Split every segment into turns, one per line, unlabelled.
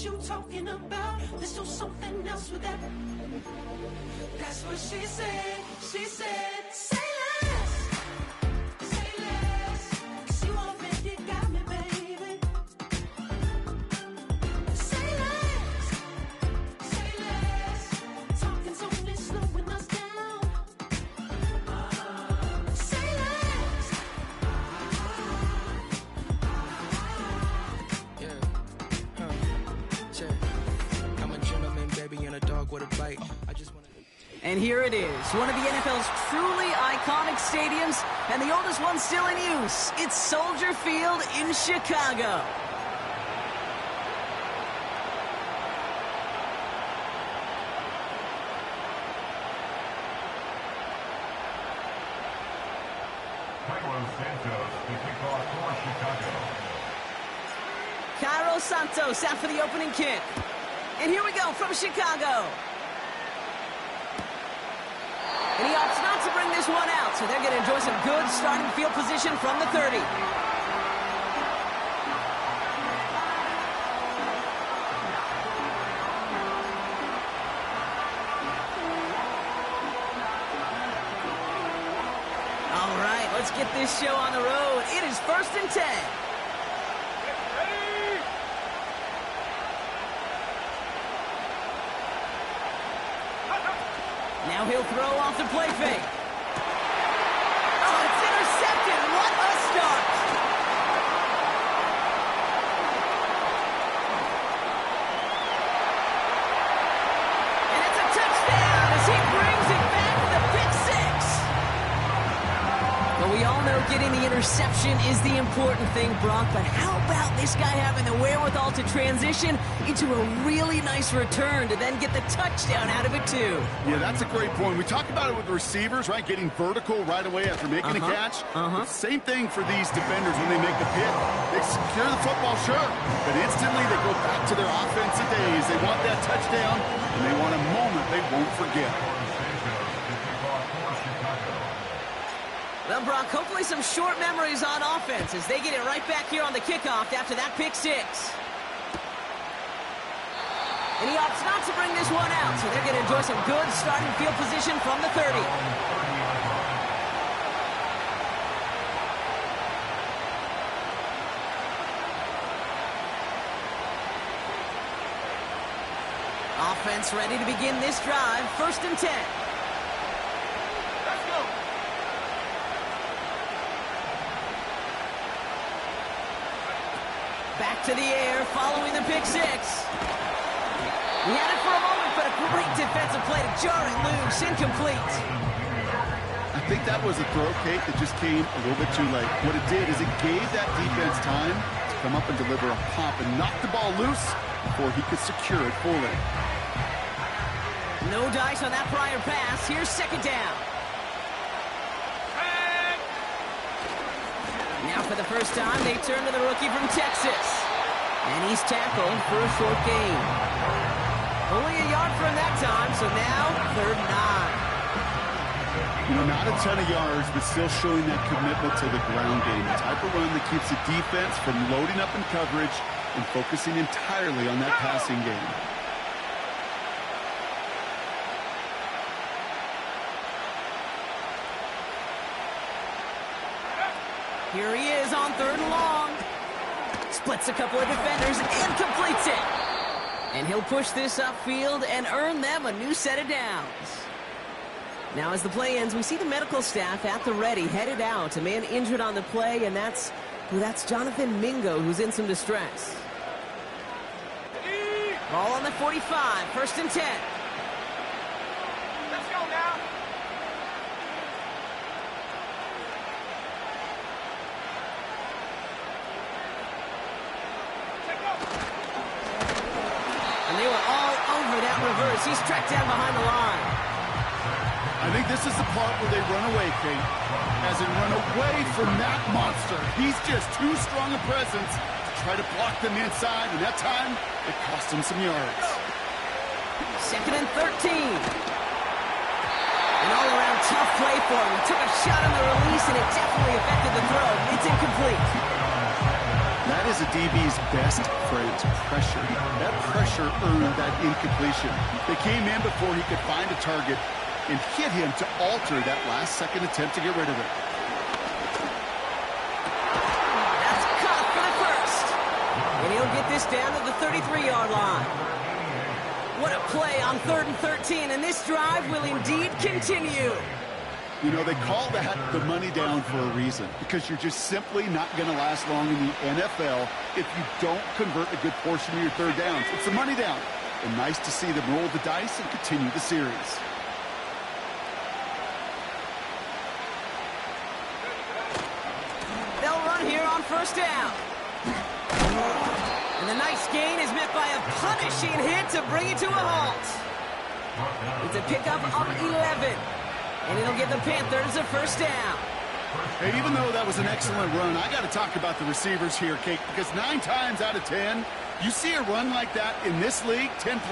what you talking about. Let's do something else with that. That's what she said. She said, say less. Say less. 'Cause you already got me, baby. Say less. Say less. Talking's only slowing us down. Say less.
I'm a gentleman, baby, and a dog with a bite. I just want to...
And here it is, one of the NFL's truly iconic stadiums, and the oldest one still in use. It's Soldier Field in Chicago. Cairo Santos out for the opening kick. And here we go from Chicago. And he opts not to bring this one out, so they're going to enjoy some good starting field position from the 30. All right, let's get this show on the road. It is 1st and 10. Now he'll throw off the play fake. Oh, it's intercepted. What a start. And it's a touchdown as he brings it back to the pick six. But we all know getting the interception is the important thing, Brock. But how about this guy having the wherewithal to transition into a really nice return to then get the touchdown out of it, too?
Yeah, that's a great point. We talk about it with the receivers, right? Getting vertical right away after making a catch. Same thing for these defenders when they make the pick. They secure the football, sure, but instantly they go back to their offensive days. They want that touchdown, and they want a moment they won't forget.
Well, Brock, hopefully some short memories on offense as they get it right back here on the kickoff after that pick six. And he opts not to bring this one out, so they're going to enjoy some good starting field position from the 30. Offense ready to begin this drive, 1st and 10.
Let's go.
Back to the air, following the pick six. He had it for a moment, but a great defensive play to jar it loose, incomplete.
I think that was a throw, Kate, that just came a little bit too late. What it did is it gave that defense time to come up and deliver a pop and knock the ball loose before he could secure it fully.
No dice on that prior pass. Here's 2nd down. Now for the first time, they turn to the rookie from Texas. And he's tackled for a short gain. Only a yard for him that time, so now 3rd and 9.
You know, not a ton of yards, but still showing that commitment to the ground game. The type of run that keeps the defense from loading up in coverage and focusing entirely on that passing game.
Here he is on 3rd and long. Splits a couple of defenders and completes it. And he'll push this upfield and earn them a new set of downs. Now as the play ends, we see the medical staff at the ready, headed out. A man injured on the play, and that's Jonathan Mingo, who's in some distress. Ball on the 45, 1st and 10.
Let's go now.
And they were all over that reverse. He's tracked down behind the line.
I think this is the part where they run away, Kate. As in run away from that monster. He's just too strong a presence to try to block them inside, and that time, it cost him some yards.
2nd and 13. An all-around tough play for him. He took a shot on the release, and it definitely affected the throw. It's incomplete.
That That is a DB's best friend, pressure. That pressure earned that incompletion. They came in before he could find a target and hit him to alter that last-second attempt to get rid of it.
That's caught for the first. And he'll get this down to the 33-yard line. What a play on 3rd and 13, and this drive will indeed continue.
You know, they call that the money down for a reason, because you're just simply not going to last long in the NFL if you don't convert a good portion of your third downs. It's the money down. And nice to see them roll the dice and continue the series.
They'll run here on 1st down. And the nice gain is met by a punishing hit to bring it to a halt. It's a pickup of 11. And it'll give the Panthers a 1st down.
Hey, even though that was an excellent run, I got to talk about the receivers here, Kate, because 9 times out of 10, you see a run like that in this league, 10+,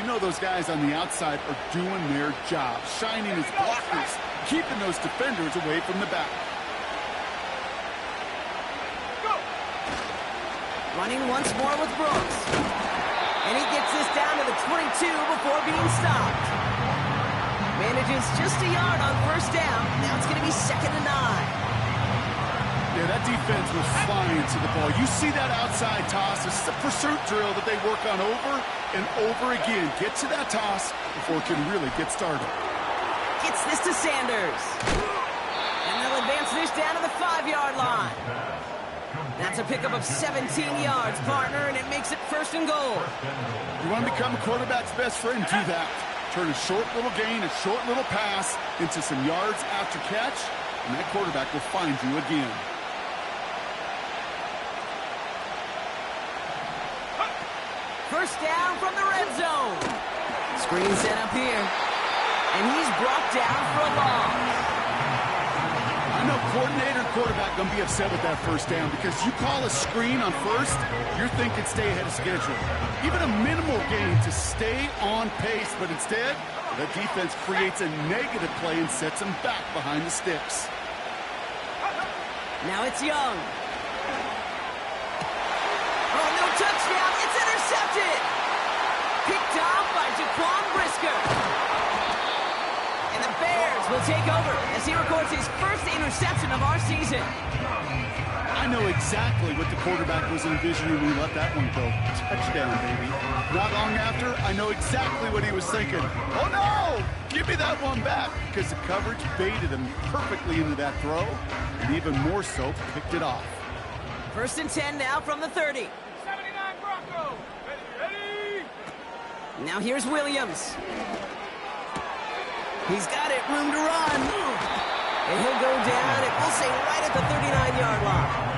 you know those guys on the outside are doing their job, shining as blockers, keeping those defenders away from the back.
Running once more with Brooks. And he gets this down to the 22 before being stopped. Manages just a yard on 1st down. Now it's going to be 2nd and 9.
Yeah, that defense was flying to the ball. You see that outside toss. This is a pursuit drill that they work on over and over again. Get to that toss before it can really get started.
Gets this to Sanders. And they'll advance this down to the 5-yard line. That's a pickup of 17 yards, partner, and it makes it 1st and goal.
You want to become a quarterback's best friend, do that. Turn a short little gain, a short little pass into some yards after catch, and that quarterback will find you again.
First down from the red zone. Screen set up here. And he's brought down for a loss.
I know coordinator and quarterback going to be upset with that 1st down because you call a screen on 1st, you're thinking stay ahead of schedule. Even a minimal gain to stay on pace, but instead, the defense creates a negative play and sets them back behind the sticks.
Now it's Young. Oh, no touchdown. It's intercepted. Picked off by Jaquan Brisker. And the Bears will take over as he records his 1st interception of our season.
I know exactly what the quarterback was envisioning when he let that one go. Touchdown, baby. Not long after, I know exactly what he was thinking. Oh, no! Give me that one back, because the coverage baited him perfectly into that throw, and even more so, picked it off.
1st and 10 now from the 30.
79 Broncos. Ready?
Now here's Williams. He's got it, room to run. And he'll go down, and we'll say right at the 39-yard line.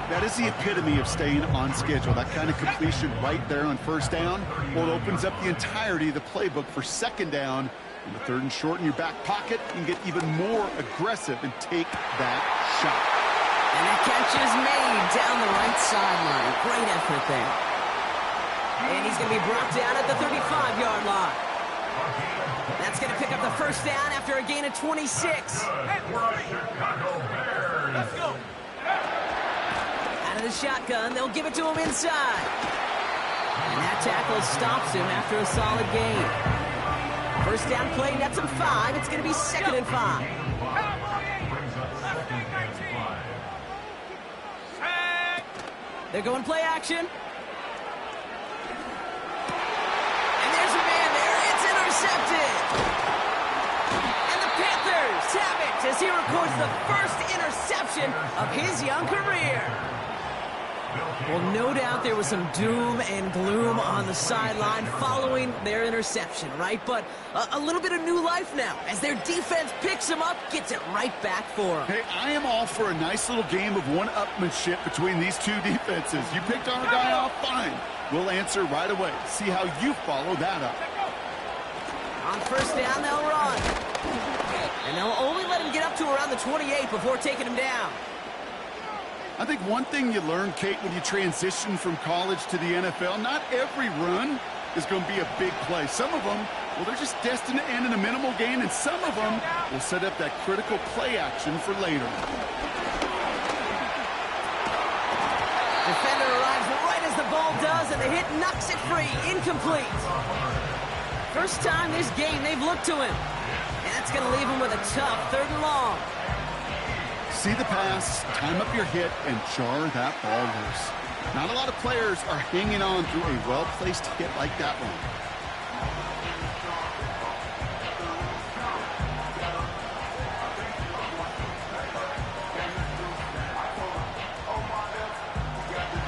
That is the epitome of staying on schedule. That kind of completion right there on 1st down. Well, it opens up the entirety of the playbook for 2nd down. In the 3rd and short in your back pocket, you can get even more aggressive and take that shot.
And that catch is made down the right sideline. Great effort there. And he's going to be brought down at the 35-yard line. That's going to pick up the 1st down after a gain of 26.
Let's go.
Out of the shotgun, they'll give it to him inside. And that tackle stops him after a solid gain. 1st down play nets him 5. It's going to be 2nd and 5. They're going play action. And there's a man there. It's intercepted. And the Panthers have it as he records the 1st interception of his young career. Well, no doubt there was some doom and gloom on the sideline following their interception, right? But a little bit of new life now as their defense picks him up, gets it right back for him.
Hey, I am all for a nice little game of one-upmanship between these two defenses. You picked our guy off, fine. We'll answer right away. See how you follow that up.
On 1st down, they'll run. And they'll only let him get up to around the 28 before taking him down.
I think one thing you learn, Kate, when you transition from college to the NFL, not every run is going to be a big play. Some of them, well, they're just destined to end in a minimal gain, and some of them will set up that critical play action for later.
defender arrives right as the ball does, and the hit knocks it free. Incomplete. First time this game they've looked to him. And that's going to leave him with a tough 3rd and long.
See the pass, time up your hit, and jar that ball loose. Not a lot of players are hanging on through a well-placed hit like that one.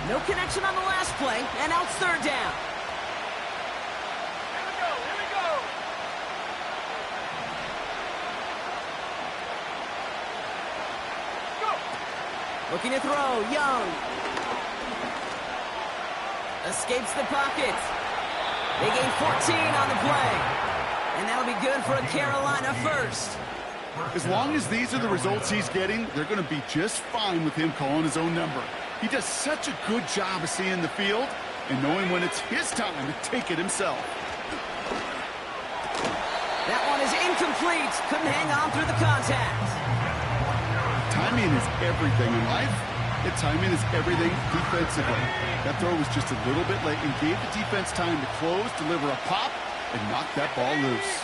No connection on the last play, and now it's 3rd down.
Here we go.
Looking to throw, Young. Escapes the pocket. They gain 14 on the play. And that'll be good for a Carolina first.
As long as these are the results he's getting, they're going to be just fine with him calling his own number. He does such a good job of seeing the field and knowing when it's his time to take it himself.
That one is incomplete. Couldn't hang on through the contact.
Timing is everything in life, and timing is everything defensively. That throw was just a little bit late and gave the defense time to close, deliver a pop, and knock that ball loose.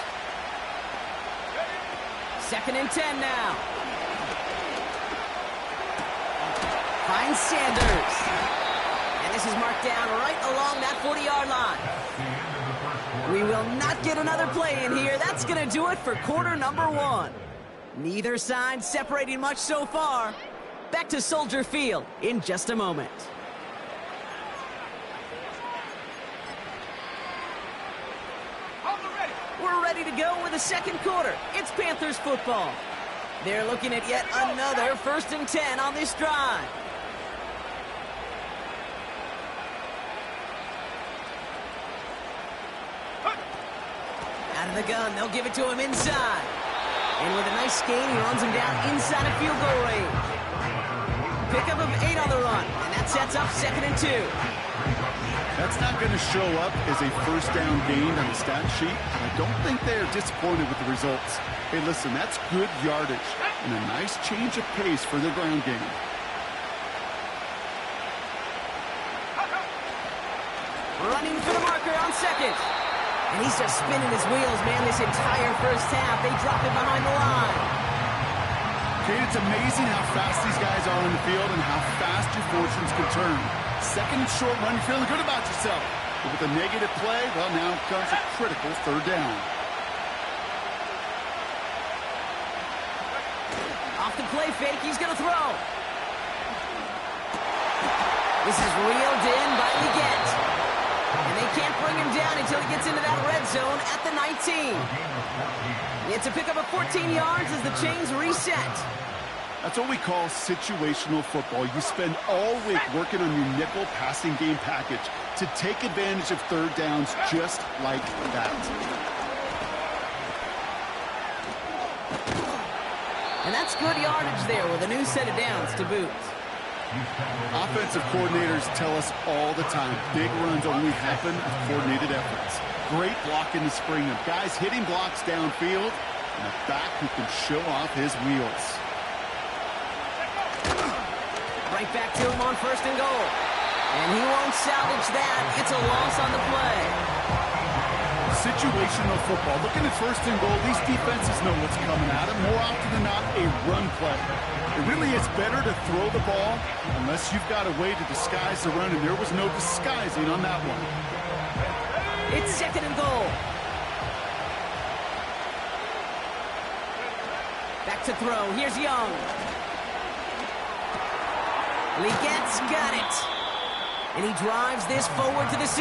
2nd and 10 now. Finds Sanders. And this is marked down right along that 40-yard line. We will not get another play in here. That's going to do it for quarter number 1. Neither side separating much so far. Back to Soldier Field in just a moment. We're ready to go with the 2nd quarter. It's Panthers football. They're looking at yet another 1st and 10 on this drive. Out of the gun, they'll give it to him inside. And with a nice gain, he runs him down inside of field goal range. Pickup of 8 on the run, and that sets up 2nd and 2.
That's not going to show up as a 1st down gain on the stat sheet. I don't think they are disappointed with the results. Hey, listen, that's good yardage and a nice change of pace for their ground game.
Running for the marker on 2nd. And he's just spinning his wheels, man, this entire 1st half. They drop it behind the line.
Okay, it's amazing how fast these guys are on the field and how fast your fortunes can turn. 2nd and short run, you're feeling good about yourself. But with a negative play, well, now comes a critical 3rd down.
Off the play fake, he's going to throw. This is reeled in by Leggett. And they can't bring him down until he gets into that red zone at the 19. It's a pickup of 14 yards as the chains reset.
That's what we call situational football. You spend all week working on your nickel passing game package to take advantage of 3rd downs just like that.
And that's good yardage there with a new set of downs to boot.
Offensive coordinators tell us all the time, big runs only happen with coordinated efforts. Great block in the spring of guys hitting blocks downfield and a back who can show off his wheels.
Right back to him on 1st and goal. And he won't salvage that. It's a loss on the play.
Situational football. Looking at 1st and goal, these defenses know what's coming at them. More often than not, a run play. It really is better to throw the ball unless you've got a way to disguise the run, and there was no disguising on that one.
It's 2nd and goal. Back to throw. Here's Young. Leggett's got it. And he drives this forward to the 6.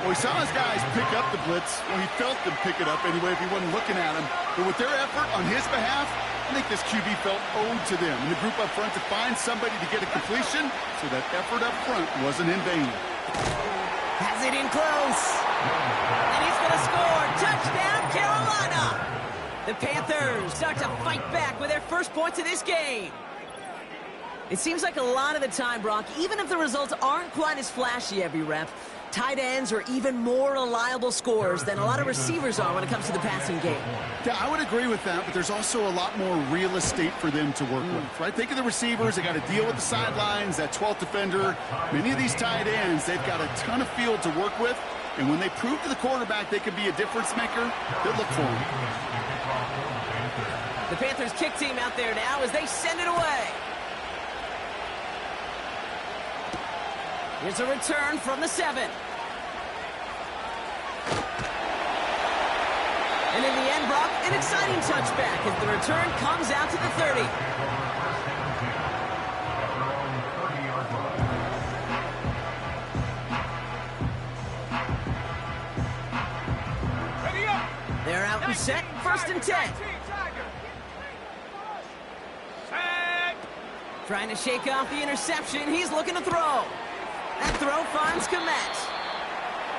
Well, he saw his guys pick up the blitz. Well, he felt them pick it up anyway if he wasn't looking at him. But with their effort on his behalf, I think this QB felt owed to them and the group up front to find somebody to get a completion, so that effort up front wasn't in vain.
Has it in close. And he's going to score. Touchdown, Carolina. The Panthers start to fight back with their first points of this game. It seems like a lot of the time, Brock, even if the results aren't quite as flashy every rep, tight ends are even more reliable scorers than a lot of receivers are when it comes to the passing game.
Yeah, I would agree with that, but there's also a lot more real estate for them to work with, right? Think of the receivers. They got to deal with the sidelines, that 12th defender. Many of these tight ends, they've got a ton of field to work with, and when they prove to the quarterback they could be a difference maker, they'll look for him.
The Panthers kick team out there now as they send it away. Here's a return from the 7. And in the end, Brock, an exciting touchback as the return comes out to the 30. They're out and set, 1st and 10. Trying to shake off the interception. He's looking to throw. That throw finds Komet.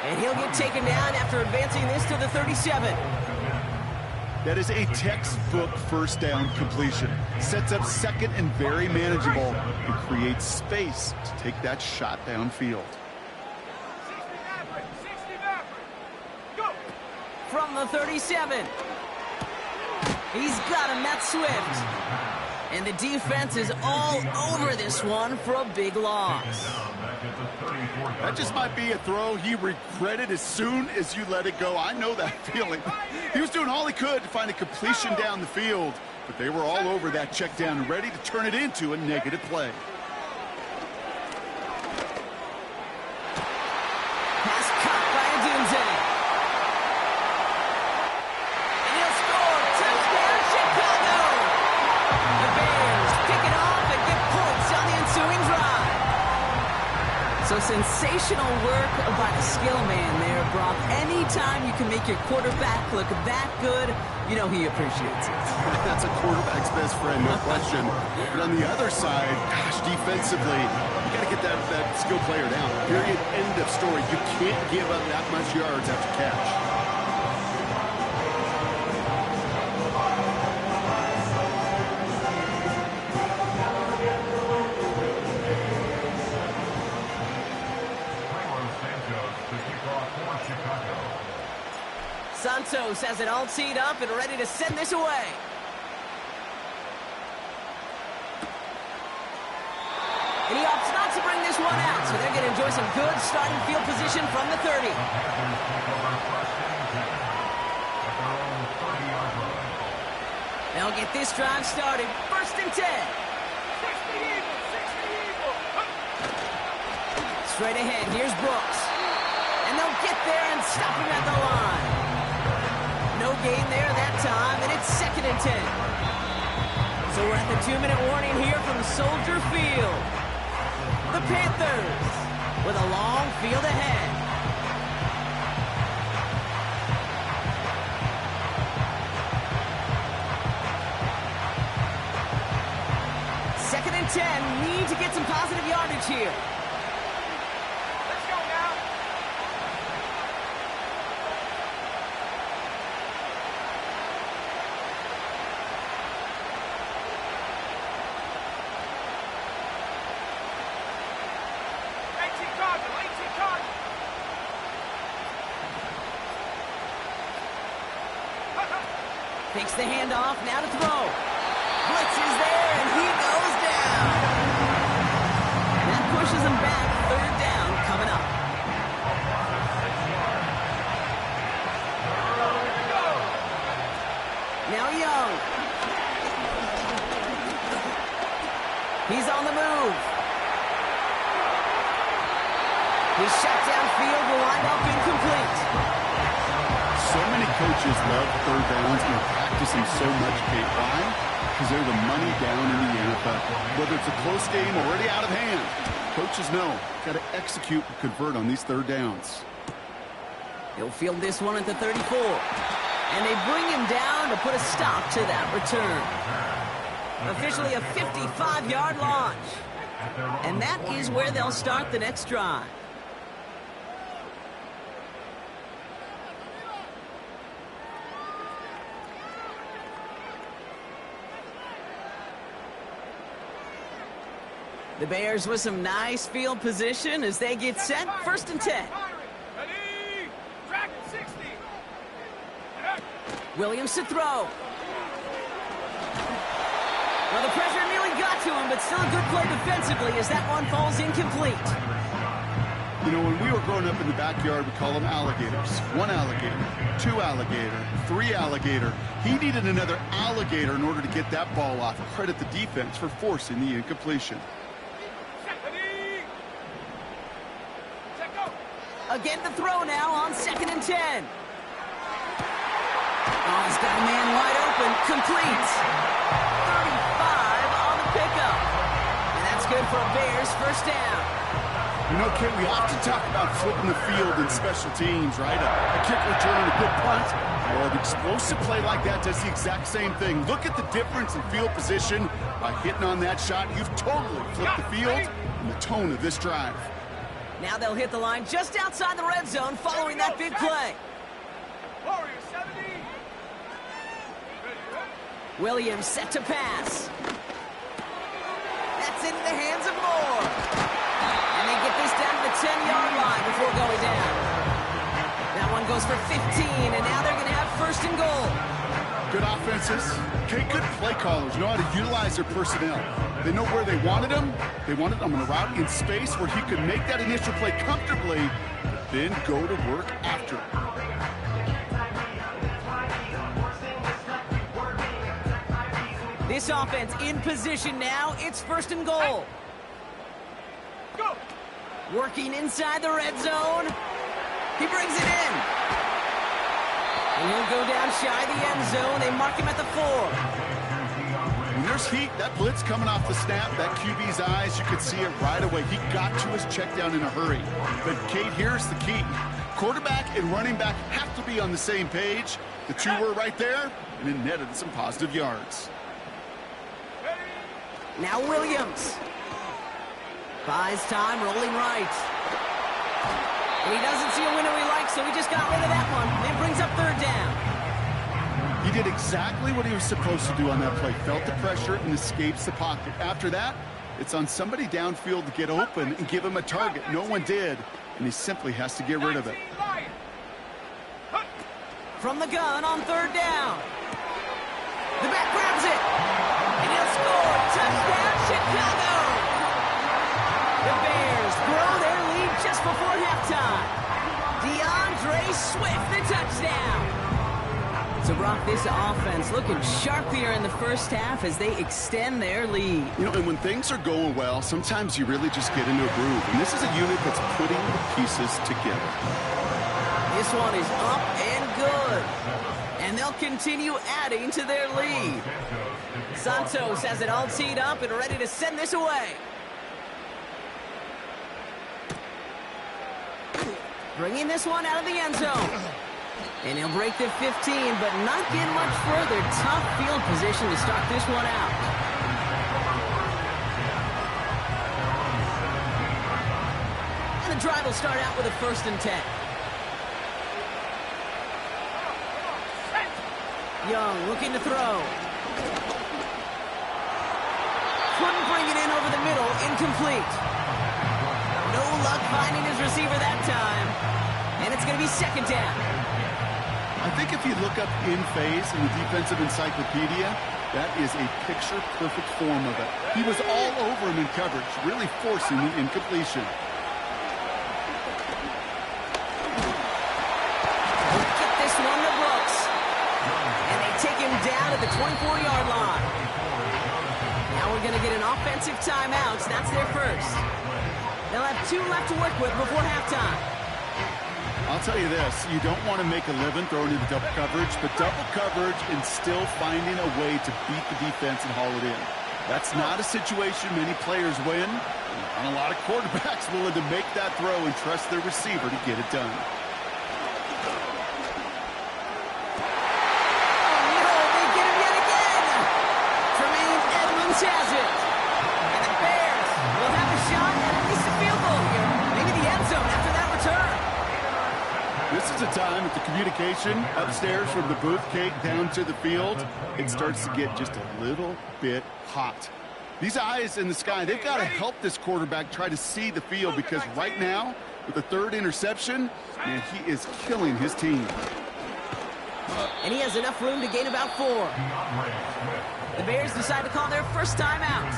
And he'll get taken down after advancing this to the 37.
That is a textbook first down completion. Sets up 2nd and very manageable and creates space to take that shot downfield.
From the 37. He's got him, that's Swift. And the defense is all over this one for a big loss.
That just might be a throw he regretted as soon as you let it go. I know that feeling. He was doing all he could to find a completion down the field, but they were all over that check down, ready to turn it into a negative play.
Pass caught by Adunze. And he'll score. Touchdown, Chicago. The Bears pick it off and get points on the ensuing drive. So sensational work by the skill man there, Brock. Anytime you can make your quarterback look that good, you know he appreciates it.
That's a quarterback's best friend, no question. But on the other side, gosh, defensively, you got to get that skill player down. Period. End of story. You can't give up that much yards after catch.
Santos has it all teed up and ready to send this away. And he opts not to bring this one out, so they're going to enjoy some good starting field position from the 30. They'll get this drive started. 1st and 10. Straight ahead, here's Brooks. And they'll get there and stop him at the line. No gain there that time, and it's 2nd and 10. So we're at the 2-minute warning here from Soldier Field. The Panthers with a long field ahead. Second and 10, need to get some positive yardage here. Takes the handoff, now to throw. Blitz is there, and he goes down. And that pushes him back. 3rd down coming up. Now Young. He's on the move. His shot downfield will wind up incomplete.
So many coaches love 3rd downs and practice them so much, Kate. Why? Because they're the money down in the NFL. Whether it's a close game or already out of hand, coaches know got to execute and convert on these 3rd downs.
He'll field this one at the 34. And they bring him down to put a stop to that return. Officially a 55-yard launch. And that is where they'll start the next drive. The Bears with some nice field position as they get set. 1st and 10. Williams to throw. Well, the pressure nearly got to him, but still a good play defensively as that one falls incomplete.
You know, when we were growing up in the backyard, we call them alligators. 1 alligator, 2 alligator, 3 alligator. He needed another alligator in order to get that ball off. Credit the defense for forcing the incompletion.
Again the throw now on 2nd and 10. Oh, he's got a man wide open. Complete. 35 on the pickup. And that's good for a Bears first down.
You know, Kate, we often talk about flipping the field in special teams, right? A kick return, a good punt. Well, an explosive play like that does the exact same thing. Look at the difference in field position. By hitting on that shot, you've totally flipped the field and the tone of this drive.
Now they'll hit the line just outside the red zone following that big play. Williams set to pass. That's into the hands of Moore. And they get this down to the 10-yard line before going down. That one goes for 15, and now they're going to have 1st and goal.
Good offenses. Okay, good play callers know how to utilize their personnel. They know where they wanted him. They wanted him on a route in space where he could make that initial play comfortably, but then go to work after it.
This offense in position now. It's 1st and goal.
Go.
Working inside the red zone. He brings it in. And he'll go down shy of the end zone. They mark him at the 4.
When there's heat, that blitz coming off the snap, that QB's eyes, you could see it right away. He got to his check down in a hurry. But, Kate, here's the key. Quarterback and running back have to be on the same page. The two were right there, and it netted some positive yards.
Now Williams. Buys time, rolling right. And he doesn't see a winner he likes, so he just got rid of that one. It brings up 3rd down.
He did exactly what he was supposed to do on that play. Felt the pressure and escapes the pocket. After that, it's on somebody downfield to get open and give him a target. No one did, and he simply has to get rid of it.
From the gun on 3rd down. The back grabs it. And he'll score. Touchdown, Chicago. The Bears grow their lead just before halftime. DeAndre Swift, the touchdown. So, Brock, this offense looking sharp here in the first half as they extend their lead.
You know, and when things are going well, sometimes you really just get into a groove. And this is a unit that's putting the pieces together.
This one is up and good. And they'll continue adding to their lead. Santos has it all teed up and ready to send this away. Bringing this one out of the end zone. And he'll break the 15, but not get much further. Tough field position to start this one out. And the drive will start out with a 1st and 10. Young looking to throw. Couldn't bring it in over the middle. Incomplete. No luck finding his receiver that time. And it's going to be 2nd down.
I think if you look up in phase in the defensive encyclopedia, that is a picture-perfect form of it. He was all over him in coverage, really forcing the incompletion.
Get this one to Brooks. And they take him down at the 24-yard line. Now we're going to get an offensive timeout. That's their first. They'll have 2 left to work with before halftime.
I'll tell you this, you don't want to make a living throwing into double coverage, but double coverage and still finding a way to beat the defense and haul it in. That's not a situation many players win, and a lot of quarterbacks willing to make that throw and trust their receiver to get it done.
Oh no, they get him yet again! Tremaine Edmonds has it. And the Bears will have a shot at least a field goal here. Maybe the end zone after that return.
This is a time that the communication upstairs from the booth cake down to the field, it starts to get just a little bit hot. These eyes in the sky, they've got to help this quarterback try to see the field because right now, with the 3rd interception, man, he is killing his team.
And he has enough room to gain about 4. The Bears decide to call their first timeout.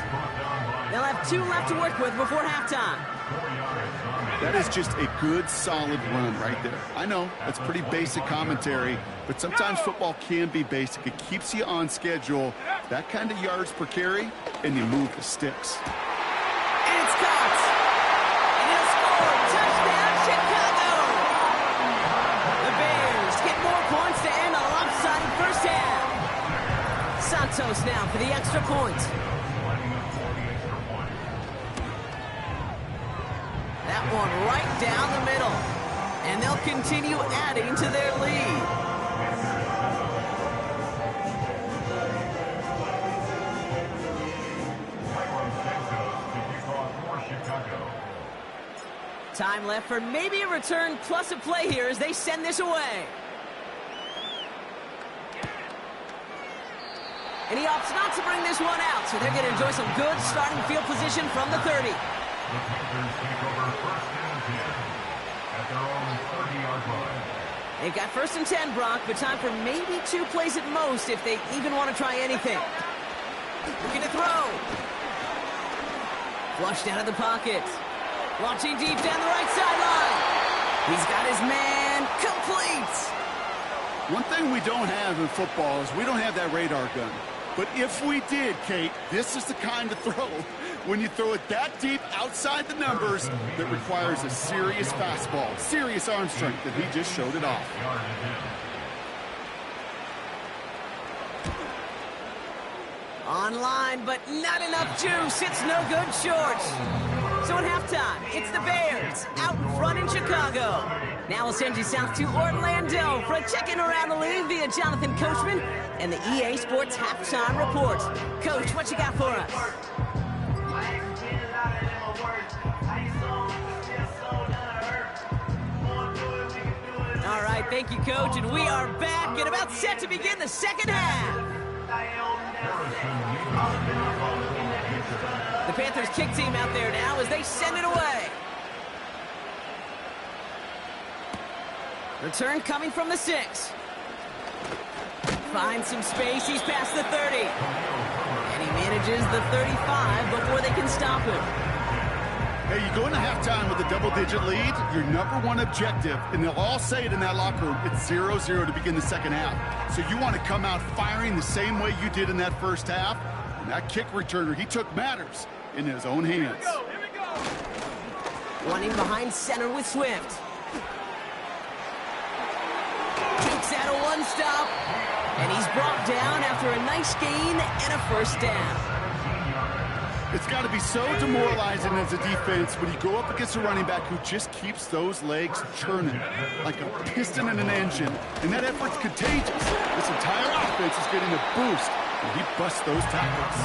They'll have 2 left to work with before halftime.
That is just a good, solid run right there. I know, that's pretty basic commentary, but sometimes football can be basic. It keeps you on schedule. That kind of yards per carry, and you move the sticks.
And it's caught. And he'll score. Touchdown, Chicago. The Bears get more points to end a lopsided first half. Santos now for the extra point. That one right down the middle. And they'll continue adding to their lead. Time left for maybe a return plus a play here as they send this away. And he opts not to bring this one out, so they're going to enjoy some good starting field position from the 30.
The Panthers take over first and 10 at their own 30-yard line.
They've got first and 10, Brock, but time for maybe 2 plays at most if they even want to try anything. Looking to throw. Flushed out of the pocket. Launching deep down the right sideline. He's got his man complete.
One thing we don't have in football is we don't have that radar gun. But if we did, Kate, this is the kind of throw when you throw it that deep outside the numbers that requires a serious fastball, serious arm strength, that he just showed it off.
Online, but not enough juice. It's no good short. So at halftime, it's the Bears out in front in Chicago. Now we'll send you south to Orlando for a check-in around the league via Jonathan Coachman and the EA Sports Halftime Report. Coach, what you got for us? All right, thank you, Coach, and we are back and about set to begin the second half. The Panthers kick team out there now as they send it away. Return coming from the 6. Finds some space. He's past the 30. And he manages the 35 before they can stop him.
Hey, you go into halftime with a double-digit lead, your number one objective, and they'll all say it in that locker room, it's 0-0 to begin the second half. So you want to come out firing the same way you did in that first half. And that kick returner, he took matters in his own hands.
Here we go.
Running behind center with Swift. Takes out a one-stop, and he's brought down after a nice gain and a first down.
It's got to be so demoralizing as a defense when you go up against a running back who just keeps those legs churning like a piston in an engine. And that effort's contagious. This entire offense is getting a boost, and he busts those tackles.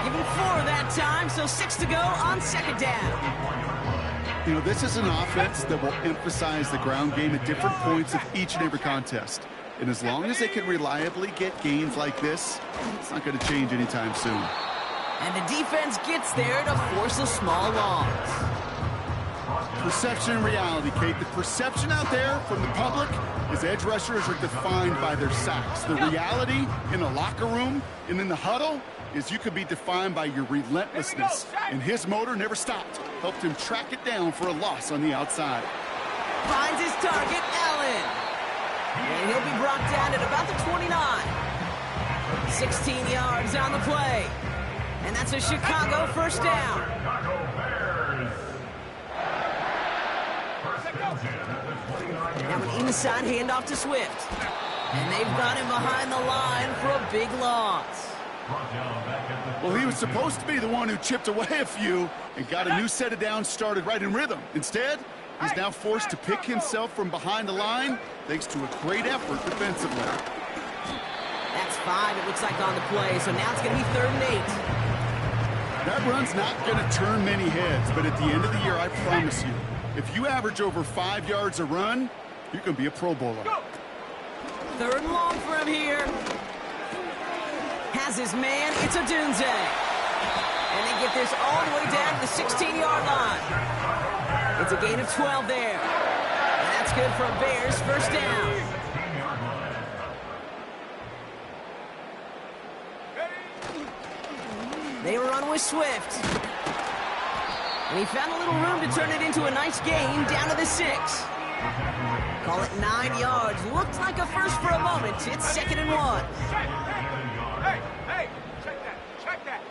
Give him 4 that time, so 6 to go on second down.
You know, this is an offense that will emphasize the ground game at different points of each and every contest. And as long as they can reliably get gains like this, it's not going to change anytime soon.
And the defense gets there to force a small loss.
Perception and reality, Kate. The perception out there from the public is edge rushers are defined by their sacks. The reality in the locker room and in the huddle is you could be defined by your relentlessness. And his motor never stopped. Helped him track it down for a loss on the outside.
Finds his target, Allen. And he'll be brought down at about the 29. 16 yards on the play. And that's a Chicago first down. Now an inside handoff to Swift. And they've got him behind the line for a big loss.
Well, he was supposed to be the one who chipped away a few and got a new set of downs started right in rhythm. Instead, he's now forced to pick himself from behind the line thanks to a great effort defensively.
That's 5, it looks like, on the play. So now it's going to be 3rd and 8.
That run's not going to turn many heads, but at the end of the year, I promise you, if you average over 5 yards a run, you're going to be a Pro Bowler.
3rd and long for him here. Has his man, it's a Dunze. And they get this all the way down to the 16-yard line. It's a gain of 12 there. And that's good for a Bears first down. They run with Swift. And he found a little room to turn it into a nice gain down to the 6. Call it 9 yards. Looked like a first for a moment. It's 2nd and 1.
Hey, check that.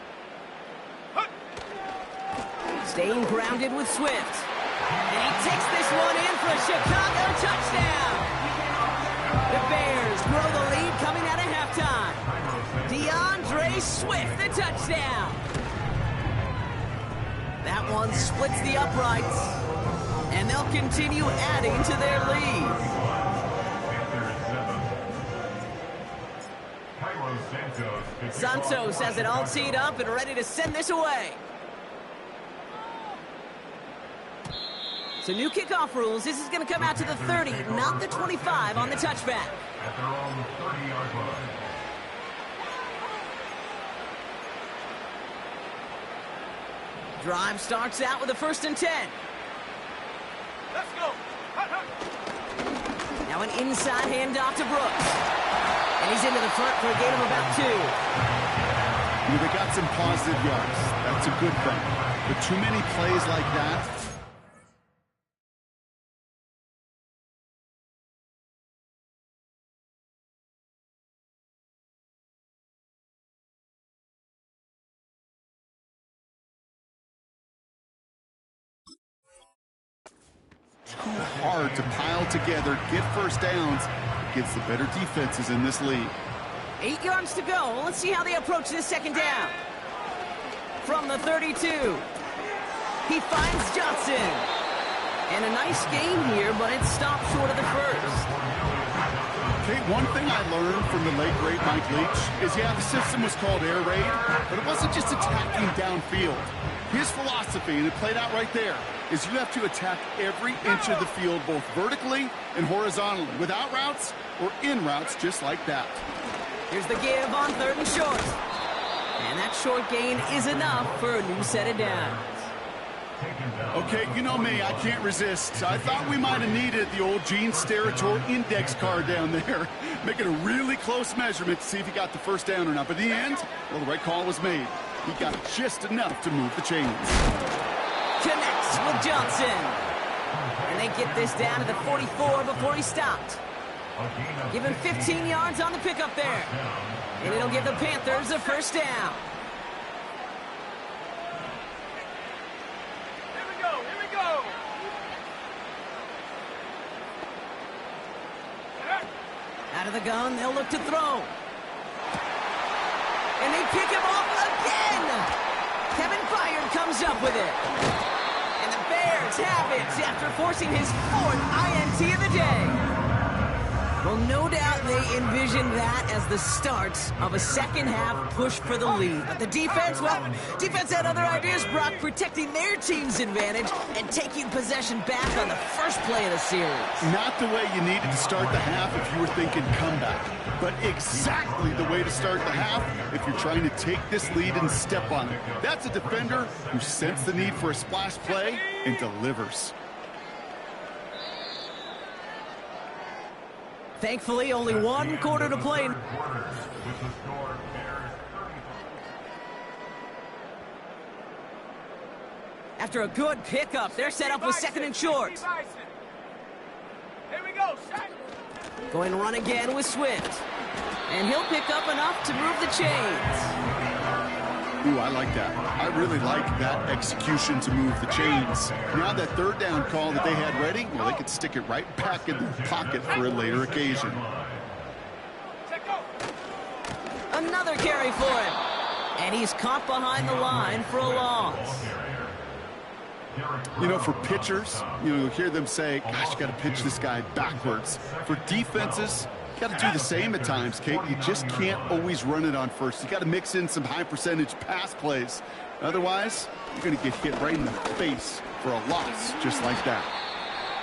Staying grounded with Swift. And he takes this one in for a Chicago touchdown. The Bears grow the lead coming out of halftime. DeAndre Swift, the touchdown. That one splits the uprights. And they'll continue adding to their lead. Santos has it all teed up and ready to send this away. So new kickoff rules. This is going to come out to the 30, not the 25 on the touchback.
At their own 30-yard line.
Drive starts out with a 1st and 10.
Let's go.
Now an inside handoff to Brooks. And he's into the front for a gain of about 2.
They got some positive yards. That's a good thing. But too many plays like that. Too hard to pile together, get first downs against the better defenses in this league.
8 yards to go. Let's see how they approach this 2nd down. From the 32, he finds Johnson. And a nice gain here, but it stopped short of the 1st.
Okay, one thing I learned from the late, great Mike Leach is, the system was called air raid, but it wasn't just attacking downfield. His philosophy, and it played out right there, is you have to attack every inch of the field, both vertically and horizontally, without routes or in routes just like that.
Here's the give on 3rd and short. And that short gain is enough for a new set of downs.
Okay, you know me, I can't resist. I thought we might have needed the old Gene Steratore index card down there, making a really close measurement to see if he got the first down or not. But in the end, well, the right call was made. He got just enough to move the chains.
Connects with Johnson. And they get this down to the 44 before he stopped. Give him 15 yards on the pickup there. And it'll give the Panthers a 1st down.
Here we go.
Out of the gun, they'll look to throw. And they pick him off again. Kevin Byard comes up with it. And the Bears have it after forcing his 4th INT of the day. Well, no doubt they envisioned that as the start of a second-half push for the lead. But the defense, defense had other ideas, Brock, protecting their team's advantage and taking possession back on the first play of the series.
Not the way you needed to start the half if you were thinking comeback, but exactly the way to start the half if you're trying to take this lead and step on it. That's a defender who sensed the need for a splash play and delivers.
Thankfully, only 1 quarter to play. After a good pickup, they're set up with 2nd and short.
Here we go, set.
Going to run again with Swift. And he'll pick up enough to move the chains.
Ooh, I like that. I really like that execution to move the chains. Now that 3rd down call that they had ready, well, they could stick it right back in the pocket for a later occasion.
Another carry for him. And he's caught behind the line for a loss.
You know, for pitchers, you'll hear them say, gosh, you got to pitch this guy backwards. For defenses, you got to do the same at times, Kate. You just can't always run it on first. You got to mix in some high-percentage pass plays. Otherwise, you're going to get hit right in the face for a loss just like that.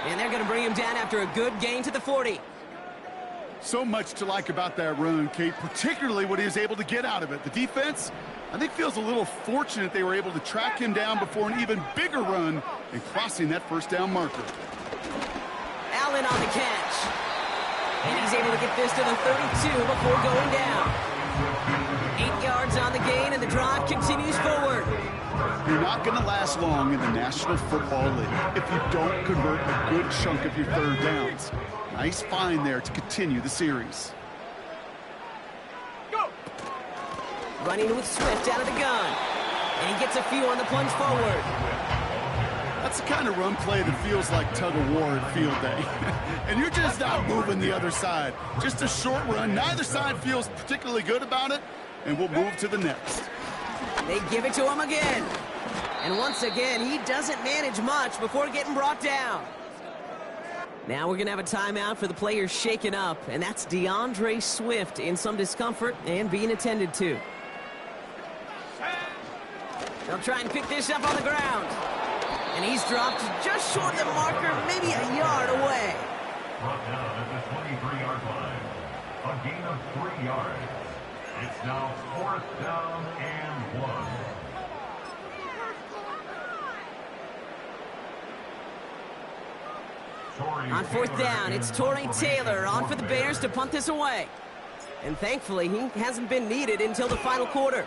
And they're going to bring him down after a good gain to the 40.
So much to like about that run, Kate, particularly what he was able to get out of it. The defense, I think, feels a little fortunate they were able to track him down before an even bigger run and crossing that 1st down marker.
Allen on the catch. And he's able to get this to the 32 before going down. 8 yards on the gain, and the drive continues forward.
You're not going to last long in the National Football League if you don't convert a good chunk of your third downs. Nice find there to continue the series.
Go!
Running with Swift out of the gun. And he gets a few on the plunge forward.
That's the kind of run play that feels like tug-of-war at field day. And you're just not moving the other side. Just a short run. Neither side feels particularly good about it, and we'll move to the next.
They give it to him again. And once again, he doesn't manage much before getting brought down. Now we're going to have a timeout for the players shaken up, and that's DeAndre Swift in some discomfort and being attended to. They'll try and pick this up on the ground. And he's dropped just short of the marker, maybe a yard away.
Brought down at the 23-yard line. A gain of 3 yards. It's now 4th down and 1.
On 4th down, it's Torrey Taylor on for the Bears to punt this away. And thankfully, he hasn't been needed until the final quarter.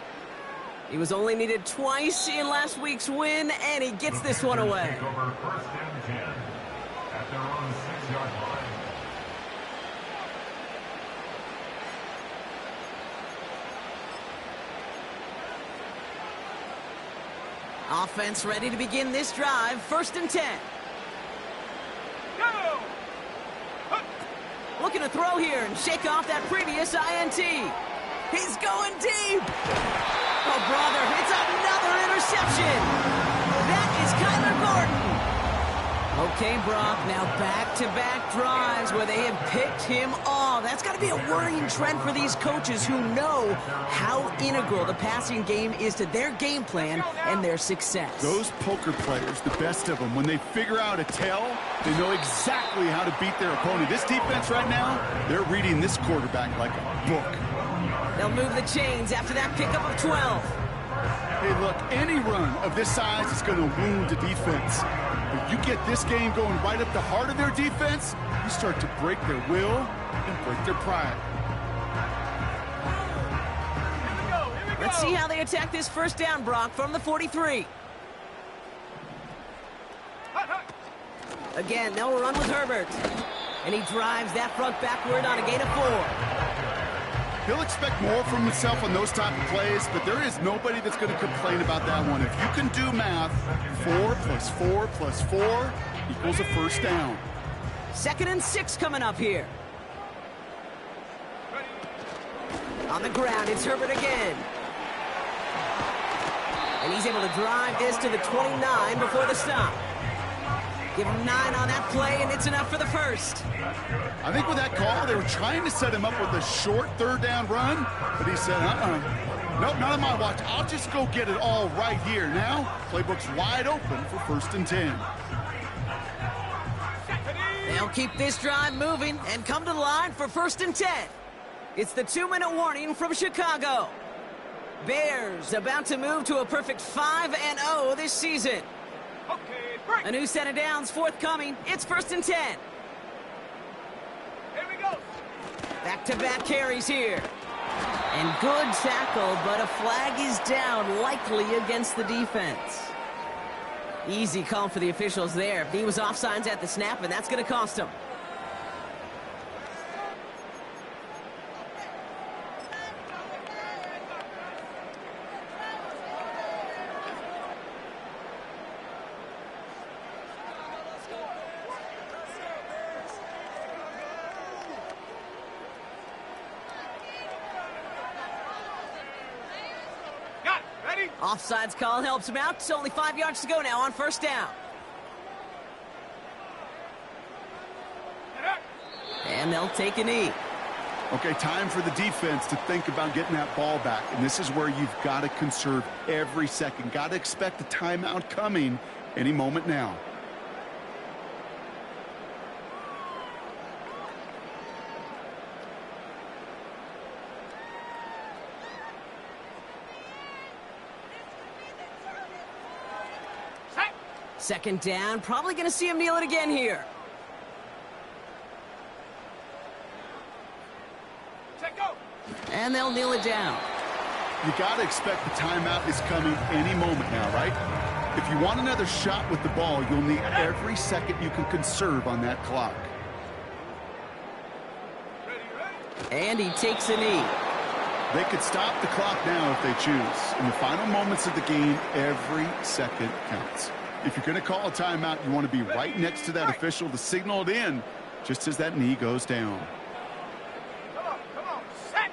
He was only needed twice in last week's win, and he gets this one away.
Take over 1st and 10 at their own 6-yard line.
Offense ready to begin this drive. 1st and 10.
Go!
Looking to throw here and shake off that previous INT. He's going deep. Oh, brother, it's another interception. That is Kyler Gordon. Okay, Brock, now back-to-back drives where they have picked him off. That's got to be a worrying trend for these coaches who know how integral the passing game is to their game plan and their success.
Those poker players, the best of them, when they figure out a tell, they know exactly how to beat their opponent. This defense right now, they're reading this quarterback like a book.
They'll move the chains after that pickup of 12.
Hey, look, any run of this size is going to wound the defense. But you get this game going right up the heart of their defense, you start to break their will and break their pride.
Here we go, here we go!
Let's see how they attack this 1st down, Brock, from the 43.
Hut, hut.
Again, they'll run with Herbert. And he drives that front backward on a gain of 4.
He'll expect more from himself on those type of plays, but there is nobody that's going to complain about that one. If you can do math, 4 plus 4 plus 4 equals a 1st down.
2nd and 6 coming up here. On the ground, it's Herbert again. And he's able to drive this to the 29 before the stop. Give him 9 on that play, and it's enough for the 1st.
I think with that call, they were trying to set him up with a short 3rd down run, but he said, nope, not on my watch. I'll just go get it all right here. Now, playbook's wide open for 1st and 10.
They'll keep this drive moving and come to the line for 1st and 10. It's the 2-minute warning from Chicago. Bears about to move to a perfect 5-0 this season.
Okay, break!
A new set of downs forthcoming. It's 1st and 10.
Here we go!
Back-to-back carries here. And good tackle, but a flag is down, likely against the defense. Easy call for the officials there. He was offsides at the snap, and that's going to cost him. Offsides call helps him out. It's only 5 yards to go now on 1st down. And they'll take a knee.
Okay, time for the defense to think about getting that ball back. And this is where you've got to conserve every second. Got to expect a timeout coming any moment now.
Second down, probably going to see him kneel it again here.
Check, go!
And they'll kneel it down.
You got to expect the timeout is coming any moment now, right? If you want another shot with the ball, you'll need every second you can conserve on that clock.
And he takes a knee.
They could stop the clock now if they choose. In the final moments of the game, every second counts. If you're going to call a timeout, you want to be right next to that official to signal it in just as that knee goes down.
Come on, set.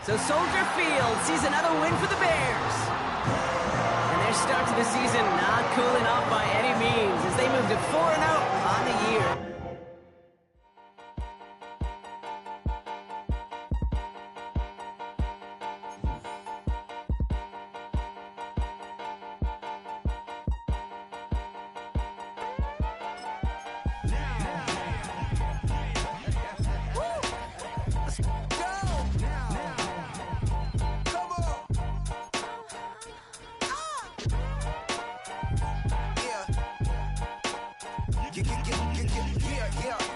So Soldier Field sees another win for the Bears. And their start to the season not cooling off by any means as they move to 4-0